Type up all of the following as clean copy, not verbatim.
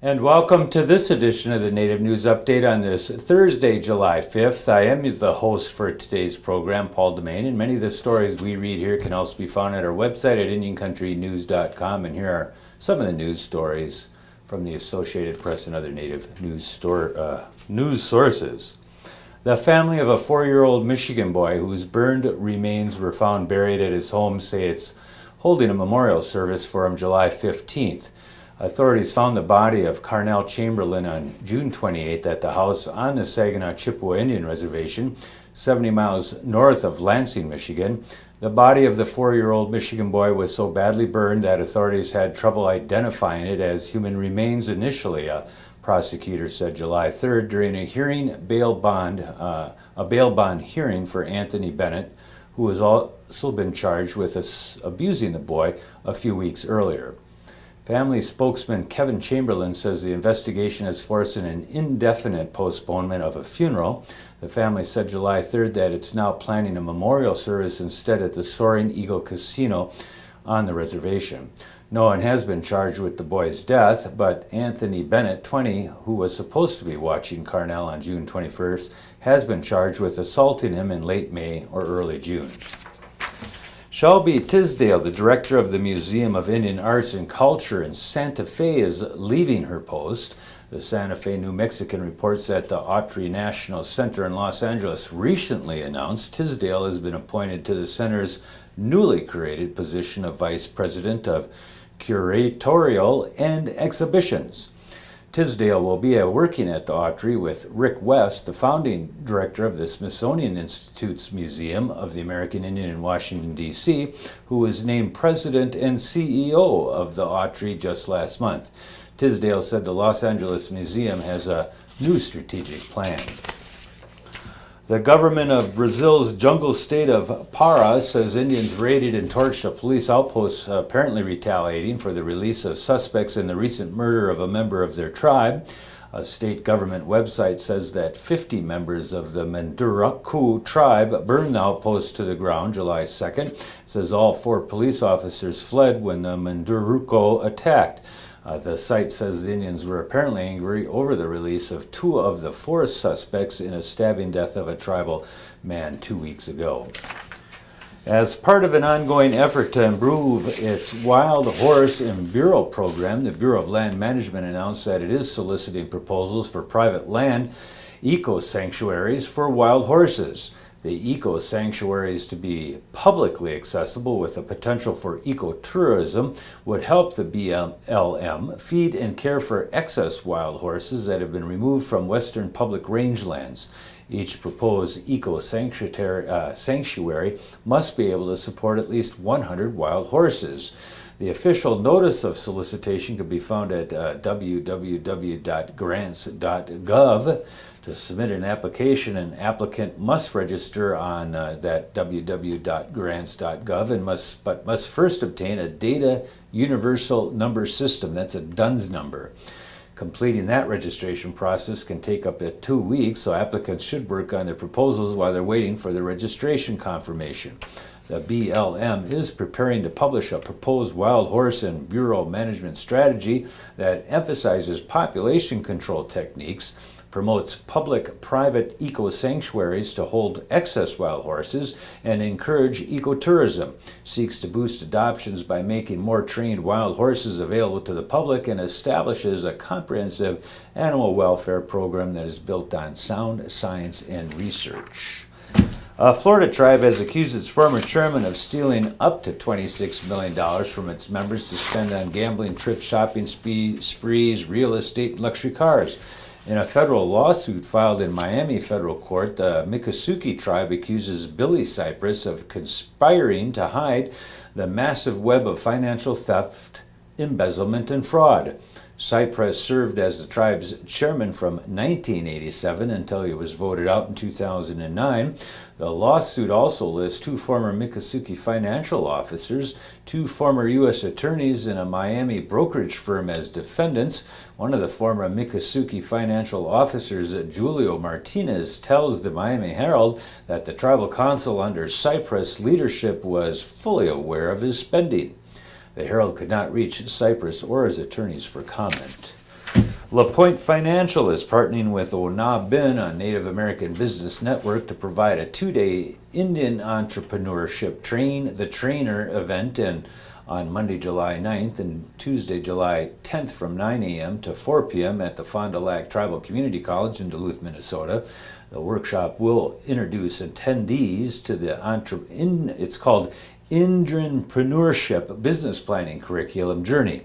And welcome to this edition of the Native News Update on this Thursday, July 5th. I am the host for today's program, Paul DeMain, and many of the stories we read here can also be found at our website at IndianCountryNews.com. And here are some of the news stories from the Associated Press and other Native news sources. The family of a 4-year-old Michigan boy whose burned remains were found buried at his home say it's holding a memorial service for him July 15th. Authorities found the body of Carnell Chamberlain on June 28th at the house on the Saginaw Chippewa Indian Reservation, 70 miles north of Lansing, Michigan. The body of the 4-year-old Michigan boy was so badly burned that authorities had trouble identifying it as human remains initially, a prosecutor said July 3rd during a bail bond hearing for Anthony Bennett, who has also been charged with abusing the boy a few weeks earlier. Family spokesman Kevin Chamberlain says the investigation has forced an indefinite postponement of a funeral. The family said July 3rd that it's now planning a memorial service instead at the Soaring Eagle Casino on the reservation. No one has been charged with the boy's death, but Anthony Bennett, 20, who was supposed to be watching Carnell on June 21st, has been charged with assaulting him in late May or early June. Shelby Tisdale, the director of the Museum of Indian Arts and Culture in Santa Fe, is leaving her post. The Santa Fe New Mexican reports that the Autry National Center in Los Angeles recently announced Tisdale has been appointed to the center's newly created position of vice president of curatorial and exhibitions. Tisdale will be working at the Autry with Rick West, the founding director of the Smithsonian Institute's Museum of the American Indian in Washington, D.C., who was named president and CEO of the Autry just last month. Tisdale said the Los Angeles Museum has a new strategic plan. The government of Brazil's jungle state of Pará says Indians raided and torched a police outpost, apparently retaliating for the release of suspects in the recent murder of a member of their tribe. A state government website says that 50 members of the Manduraku tribe burned the outpost to the ground July 2nd. It says all 4 police officers fled when the Manduruko attacked. The site says the Indians were apparently angry over the release of 2 of the 4 suspects in a stabbing death of a tribal man 2 weeks ago. As part of an ongoing effort to improve its wild horse and bureau program, the Bureau of Land Management announced that it is soliciting proposals for private land ecosanctuaries for wild horses. The eco-sanctuaries to be publicly accessible with the potential for ecotourism would help the BLM feed and care for excess wild horses that have been removed from western public rangelands. Each proposed eco-sanctuary must be able to support at least 100 wild horses. The official notice of solicitation can be found at www.grants.gov. To submit an application, an applicant must register on that www.grants.gov and must first obtain a Data Universal Number System. That's a DUNS number. Completing that registration process can take up to 2 weeks, so applicants should work on their proposals while they're waiting for the registration confirmation. The BLM is preparing to publish a proposed wild horse and bureau management strategy that emphasizes population control techniques, promotes public-private eco-sanctuaries to hold excess wild horses, and encourage ecotourism, seeks to boost adoptions by making more trained wild horses available to the public, and establishes a comprehensive animal welfare program that is built on sound science and research. A Florida tribe has accused its former chairman of stealing up to $26 million from its members to spend on gambling trips, shopping sprees, real estate, and luxury cars. In a federal lawsuit filed in Miami federal court, the Miccosukee tribe accuses Billy Cypress of conspiring to hide the massive web of financial theft, embezzlement, and fraud. Cypress served as the tribe's chairman from 1987 until he was voted out in 2009. The lawsuit also lists 2 former Miccosukee financial officers, 2 former U.S. attorneys, and a Miami brokerage firm as defendants. One of the former Miccosukee financial officers, Julio Martinez, tells the Miami Herald that the tribal council under Cypress' leadership was fully aware of his spending. The Herald could not reach Cypress or his attorneys for comment. LaPoint Financial is partnering with Onaben, a Native American business network, to provide a 2-day Indian entrepreneurship Train the Trainer event on Monday, July 9th and Tuesday, July 10th from 9 a.m. to 4 p.m. at the Fond du Lac Tribal Community College in Duluth, Minnesota. The workshop will introduce attendees to it's called Indianpreneurship Business Planning Curriculum Journey,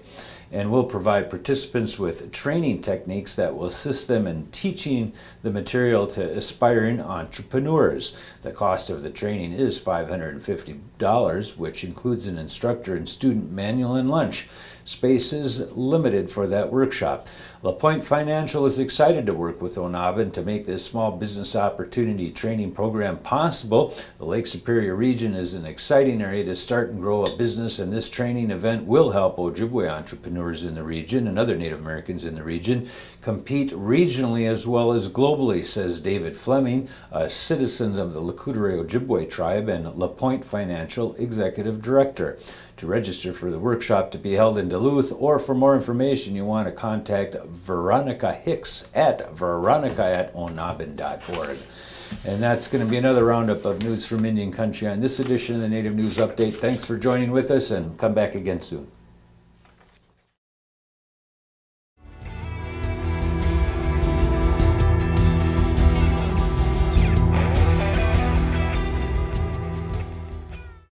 and will provide participants with training techniques that will assist them in teaching the material to aspiring entrepreneurs. The cost of the training is $550, which includes an instructor and student manual and lunch. Space is limited for that workshop. LaPoint Financial is excited to work with Onaben to make this small business opportunity training program possible. The Lake Superior region is an exciting area to start and grow a business, and this training event will help Ojibwe entrepreneurs in the region and other Native Americans in the region compete regionally as well as globally, says David Fleming, a citizen of the Lakudere Ojibwe tribe and LaPoint Financial Executive Director. To register for the workshop to be held in Duluth, or for more information, you want to contact Veronica Hicks at veronica@onaben.org. And that's going to be another roundup of news from Indian Country on this edition of the Native News Update. Thanks for joining with us, and come back again soon.